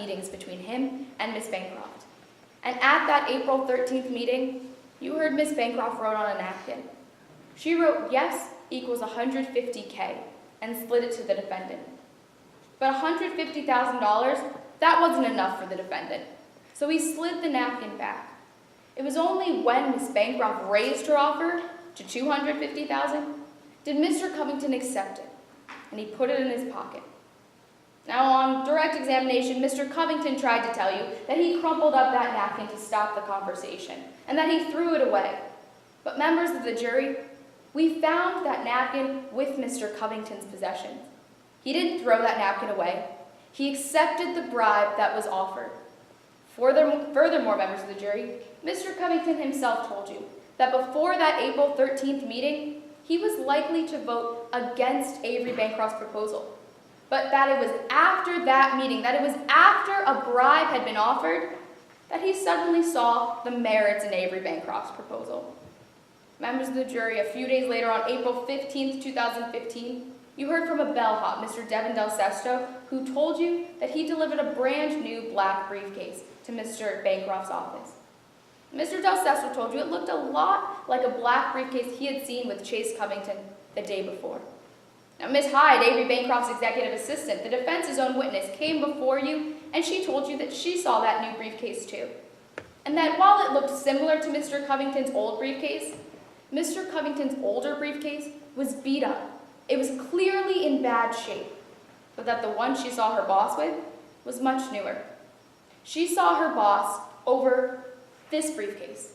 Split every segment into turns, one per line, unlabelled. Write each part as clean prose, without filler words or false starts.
meetings between him and Miss Bancroft. And at that April 13th meeting, you heard Miss Bancroft wrote on a napkin. She wrote yes equals $150K and slid it to the defendant. But $150,000, that wasn't enough for the defendant, so he slid the napkin back. It was only when Miss Bancroft raised her offer to $250,000 did Mr. Covington accept it, and he put it in his pocket. Now, on direct examination, Mr. Covington tried to tell you that he crumpled up that napkin to stop the conversation, and that he threw it away. But members of the jury, we found that napkin with Mr. Covington's possessions. He didn't throw that napkin away. He accepted the bribe that was offered. Furthermore, members of the jury, Mr. Covington himself told you that before that April 13th meeting, he was likely to vote against Avery Bancroft's proposal. But that it was after that meeting, that it was after a bribe had been offered, that he suddenly saw the merits in Avery Bancroft's proposal. Members of the jury, a few days later on April 15th, 2015, you heard from a bellhop, Mr. Devin Del Sesto, who told you that he delivered a brand new black briefcase to Mr. Bancroft's office. Mr. Del Sesto told you it looked a lot like a black briefcase he had seen with Chase Covington the day before. Now, Ms. Hyde, Avery Bancroft's executive assistant, the defense's own witness, came before you, and she told you that she saw that new briefcase too. And that while it looked similar to Mr. Covington's old briefcase, Mr. Covington's older briefcase was beat up. It was clearly in bad shape, but that the one she saw her boss with was much newer. She saw her boss over this briefcase.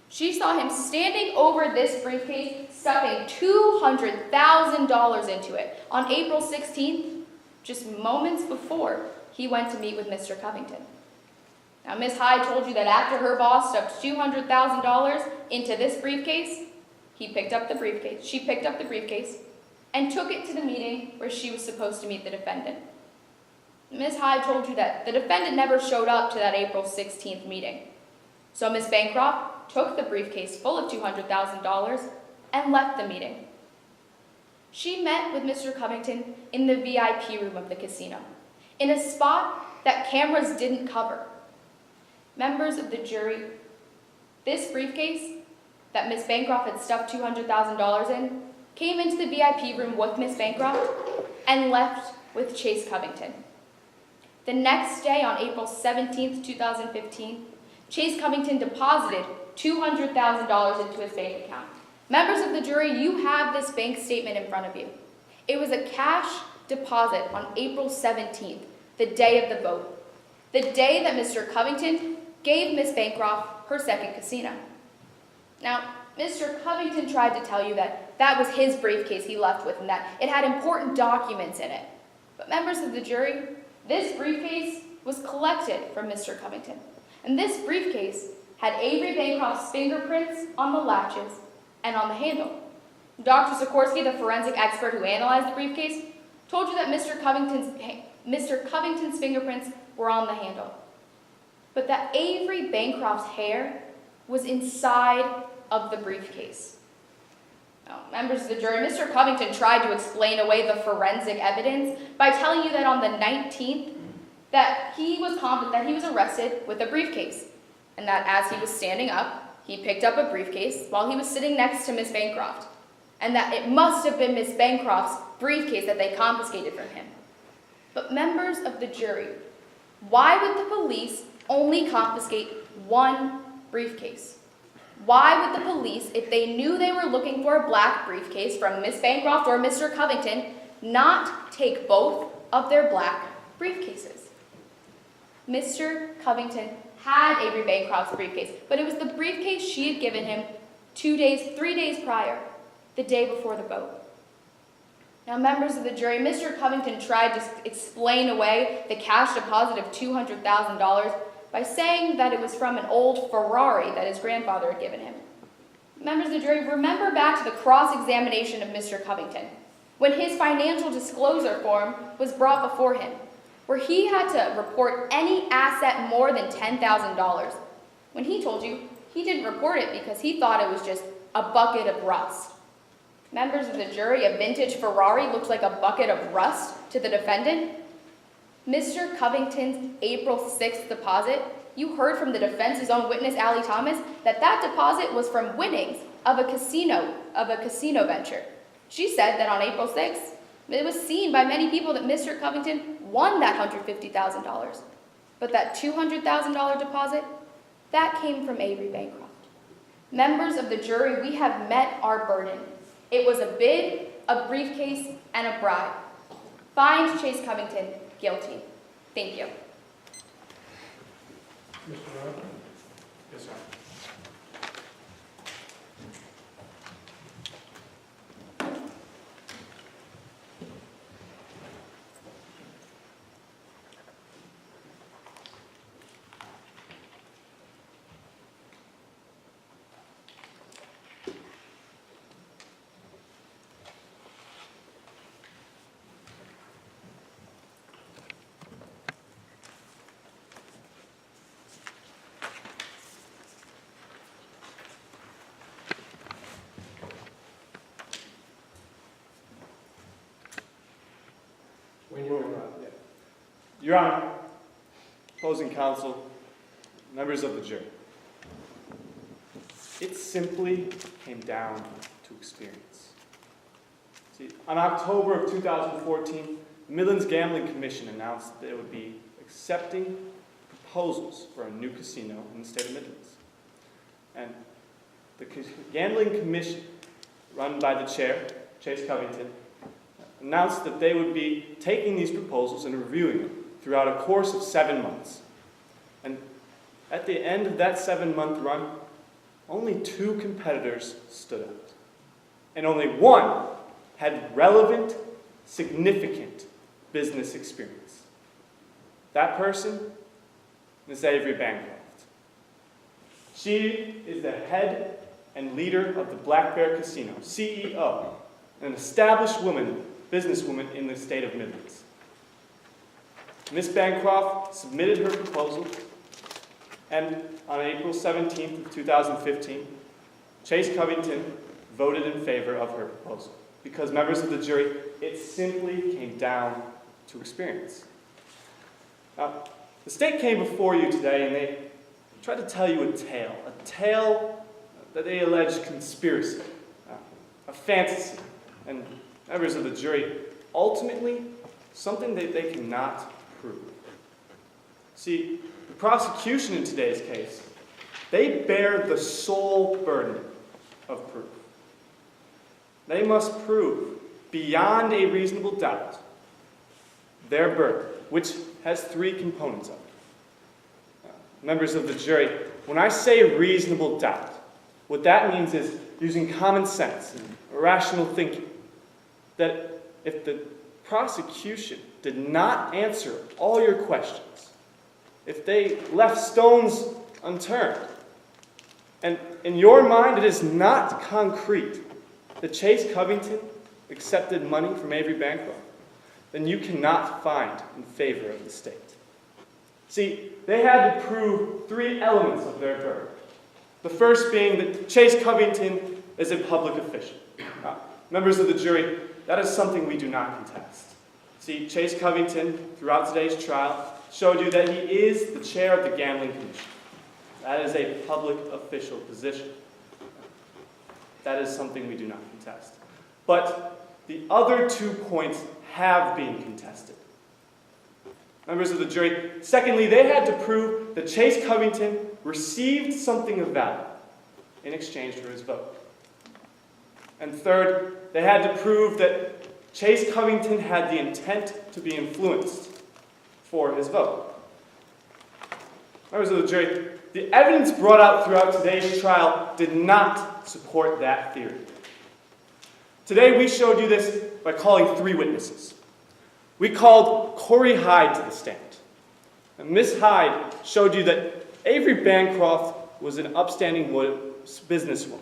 She saw him standing over this briefcase, stuffing $200,000 into it on April 16th, just moments before he went to meet with Mr. Covington. Now, Ms. Hyde told you that after her boss stuffed $200,000 into this briefcase, she picked up the briefcase and took it to the meeting where she was supposed to meet the defendant. Ms. Hyde told you that the defendant never showed up to that April 16th meeting. So Ms. Bancroft took the briefcase full of $200,000 and left the meeting. She met with Mr. Covington in the VIP room of the casino, in a spot that cameras didn't cover. Members of the jury, this briefcase that Ms. Bancroft had stuffed $200,000 in came into the VIP room with Ms. Bancroft and left with Chase Covington. The next day, on April 17th, 2015, Chase Covington deposited $200,000 into his bank account. Members of the jury, you have this bank statement in front of you. It was a cash deposit on April 17th, the day of the vote, the day that Mr. Covington gave Ms. Bancroft her second casino. Now, Mr. Covington tried to tell you that that was his briefcase he left with and that it had important documents in it. But members of the jury, this briefcase was collected from Mr. Covington. And this briefcase had Avery Bancroft's fingerprints on the latches and on the handle. Dr. Sikorsky, the forensic expert who analyzed the briefcase, told you that Mr. Covington's fingerprints were on the handle, but that Avery Bancroft's hair was inside of the briefcase. Now, members of the jury, Mr. Covington tried to explain away the forensic evidence by telling you that on the 19th, that he was arrested with a briefcase, and that as he was standing up, he picked up a briefcase while he was sitting next to Miss Bancroft, and that it must have been Miss Bancroft's briefcase that they confiscated from him. But members of the jury, why would the police only confiscate one briefcase? Why would the police, if they knew they were looking for a black briefcase from Miss Bancroft or Mr. Covington, not take both of their black briefcases? Mr. Covington had Avery Bancroft's briefcase, but it was the briefcase she had given him 3 days prior, the day before the vote. Now, members of the jury, Mr. Covington tried to explain away the cash deposit of $200,000 by saying that it was from an old Ferrari that his grandfather had given him. Members of the jury, remember back to the cross-examination of Mr. Covington, when his financial disclosure form was brought before him, where he had to report any asset more than $10,000. When he told you he didn't report it because he thought it was just a bucket of rust. Members of the jury, a vintage Ferrari looked like a bucket of rust to the defendant. Mr. Covington's April 6th deposit, you heard from the defense's own witness, Allie Thomas, that that deposit was from winnings of a casino venture. She said that on April 6th, it was seen by many people that Mr. Covington won that $150,000. But that $200,000 deposit, that came from Avery Bancroft. Members of the jury, we have met our burden. It was a bid, a briefcase, and a bribe. Find Chase Covington guilty. Thank you.
Mr. Rowe?
Yes, sir.
When you're ready.
Your Honor, opposing counsel, members of the jury, it simply came down to experience. See, on October of 2014, the Midlands Gambling Commission announced that it would be accepting proposals for a new casino in the state of Midlands. And the Gambling Commission, run by the chair, Chase Covington, announced that they would be taking these proposals and reviewing them throughout a course of 7 months. And at the end of that 7-month run, only 2 competitors stood out. And only one had relevant, significant business experience. That person is Avery Bancroft. She is the head and leader of the Black Bear Casino, CEO, an established businesswoman in the state of Midlands. Ms. Bancroft submitted her proposal, and on April 17th of 2015, Chase Covington voted in favor of her proposal. Because, members of the jury, it simply came down to experience. Now, the state came before you today and they tried to tell you a tale that they alleged conspiracy, a fantasy, and members of the jury, ultimately, something that they cannot prove. See, the prosecution in today's case, they bear the sole burden of proof. They must prove, beyond a reasonable doubt, their burden, which has 3 components of it. Members of the jury, when I say reasonable doubt, what that means is using common sense and rational thinking. That if the prosecution did not answer all your questions, if they left stones unturned, and in your mind it is not concrete that Chase Covington accepted money from Avery Bancroft, then you cannot find in favor of the state. See, they had to prove 3 elements of their burden. The first being that Chase Covington is a public official. Members of the jury, that is something we do not contest. See, Chase Covington, throughout today's trial, showed you that he is the chair of the Gambling Commission. That is a public official position. That is something we do not contest. But the other 2 points have been contested. Members of the jury, secondly, they had to prove that Chase Covington received something of value in exchange for his vote. And third, they had to prove that Chase Covington had the intent to be influenced for his vote. Members of the jury, the evidence brought out throughout today's trial did not support that theory. Today we showed you this by calling 3 witnesses. We called Corey Hyde to the stand. And Ms. Hyde showed you that Avery Bancroft was an upstanding businesswoman.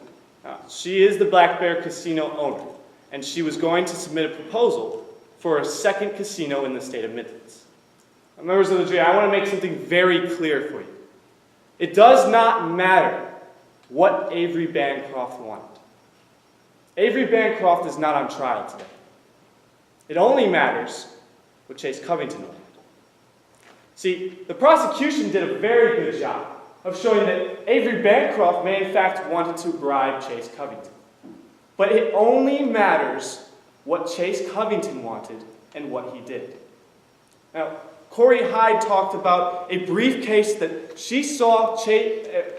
She is the Black Bear Casino owner, and she was going to submit a proposal for a second casino in the state of Midlands. Now, members of the jury, I want to make something very clear for you. It does not matter what Avery Bancroft wanted. Avery Bancroft is not on trial today. It only matters what Chase Covington wanted. See, the prosecution did a very good job of showing that Avery Bancroft may in fact wanted to bribe Chase Covington. But it only matters what Chase Covington wanted and what he did. Now, Corey Hyde talked about a briefcase that she saw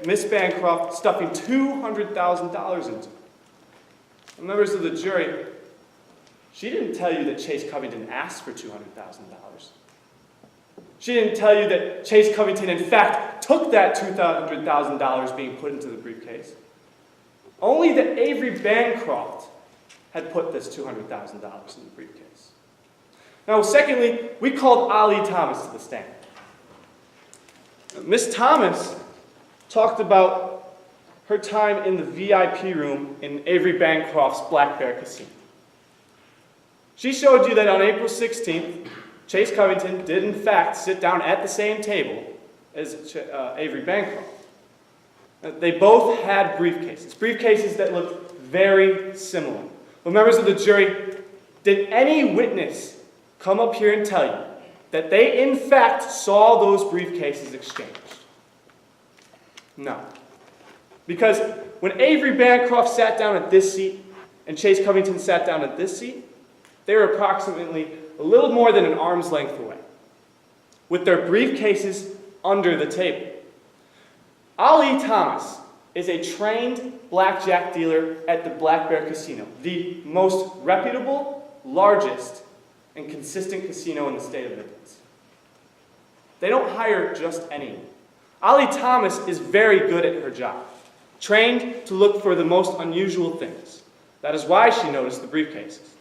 Miss Bancroft stuffing $200,000 into. And members of the jury, she didn't tell you that Chase Covington asked for $200,000. She didn't tell you that Chase Covington, in fact, took that $200,000 being put into the briefcase. Only that Avery Bancroft had put this $200,000 in the briefcase. Now, secondly, we called Ollie Thomas to the stand. Miss Thomas talked about her time in the VIP room in Avery Bancroft's Black Bear Casino. She showed you that on April 16th, Chase Covington did in fact sit down at the same table as Avery Bancroft. They both had briefcases that looked very similar. But members of the jury, did any witness come up here and tell you that they in fact saw those briefcases exchanged? No. Because when Avery Bancroft sat down at this seat and Chase Covington sat down at this seat, they were approximately a little more than an arm's length away, with their briefcases under the table. Ollie Thomas is a trained blackjack dealer at the Black Bear Casino, the most reputable, largest, and consistent casino in the state of Midlands. They don't hire just anyone. Ollie Thomas is very good at her job, trained to look for the most unusual things. That is why she noticed the briefcases.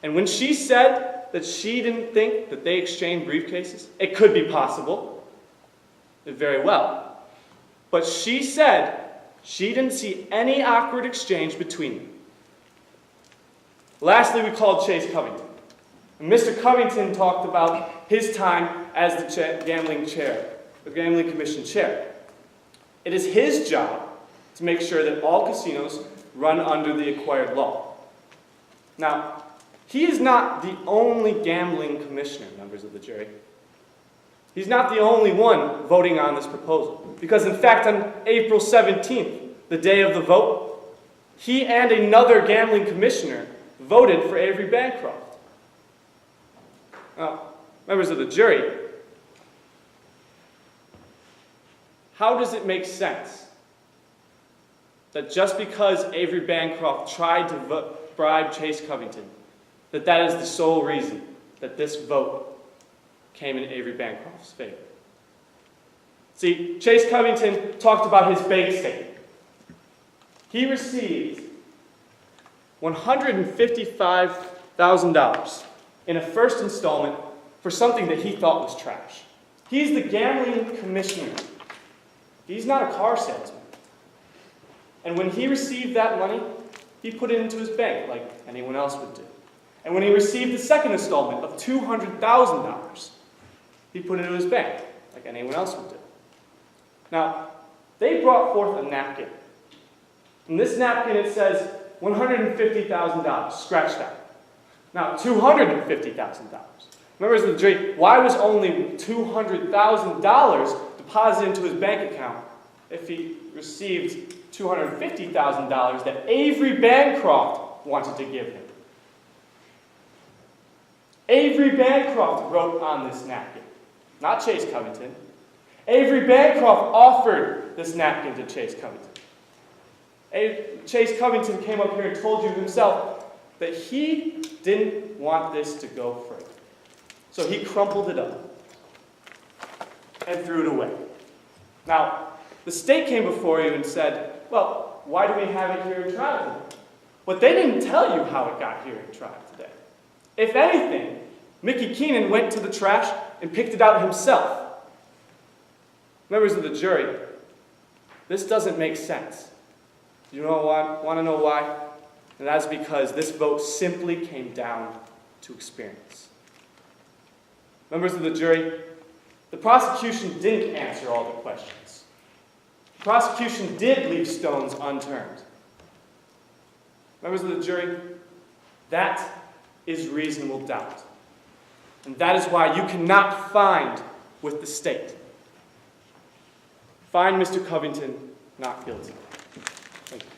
And when she said that she didn't think that they exchanged briefcases, it could be possible, very well. But she said she didn't see any awkward exchange between them. Lastly, we called Chase Covington. And Mr. Covington talked about his time as the gambling commission chair. It is his job to make sure that all casinos run under the acquired law. Now, he is not the only gambling commissioner, members of the jury. He's not the only one voting on this proposal. Because in fact, on April 17th, the day of the vote, he and another gambling commissioner voted for Avery Bancroft. Now, members of the jury, how does it make sense that just because Avery Bancroft tried to bribe Chase Covington, that is the sole reason that this vote came in Avery Bancroft's favor? See, Chase Covington talked about his bank statement. He received $155,000 in a first installment for something that he thought was trash. He's the gambling commissioner. He's not a car salesman. And when he received that money, he put it into his bank like anyone else would do. And when he received the second installment of $200,000, he put it into his bank like anyone else would do. Now, they brought forth a napkin. In this napkin it says $150,000, scratched out. Now, $250,000. Members of the jury, why was only $200,000 deposited into his bank account if he received $250,000 that Avery Bancroft wanted to give him? Avery Bancroft wrote on this napkin, not Chase Covington. Avery Bancroft offered this napkin to Chase Covington. Chase Covington came up here and told you himself that he didn't want this to go further. So he crumpled it up and threw it away. Now, the state came before you and said, well, why do we have it here in trial today? But they didn't tell you how it got here in trial today. If anything, Mickey Keenan went to the trash and picked it out himself. Members of the jury, this doesn't make sense. You want to know why? And that's because this vote simply came down to experience. Members of the jury, the prosecution didn't answer all the questions. The prosecution did leave stones unturned. Members of the jury, that is reasonable doubt. And that is why you cannot find with the state. Find Mr. Covington not guilty. Thank you.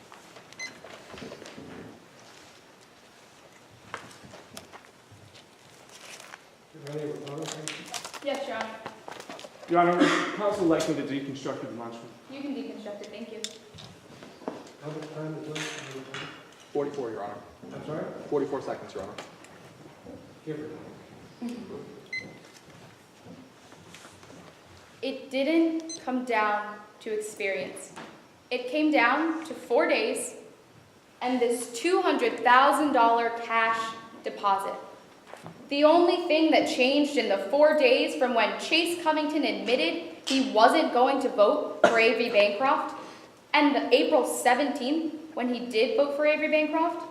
Yes, Your Honor.
Your Honor, would counsel like me to deconstruct the demonstration?
You can deconstruct it, thank you.
How much time is left?
44, Your Honor.
I'm sorry?
44 seconds, Your Honor.
Give it.
It didn't come down to experience. It came down to 4 days and this $200,000 cash deposit. The only thing that changed in the 4 days from when Chase Covington admitted he wasn't going to vote for Avery Bancroft and the April 17th when he did vote for Avery Bancroft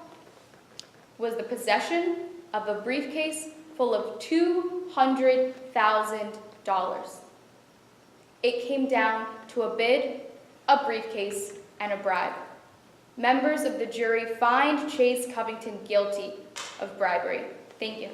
was the possession of a briefcase full of $200,000. It came down to a bid, a briefcase, and a bribe. Members of the jury find Chase Covington guilty of bribery. Thank you.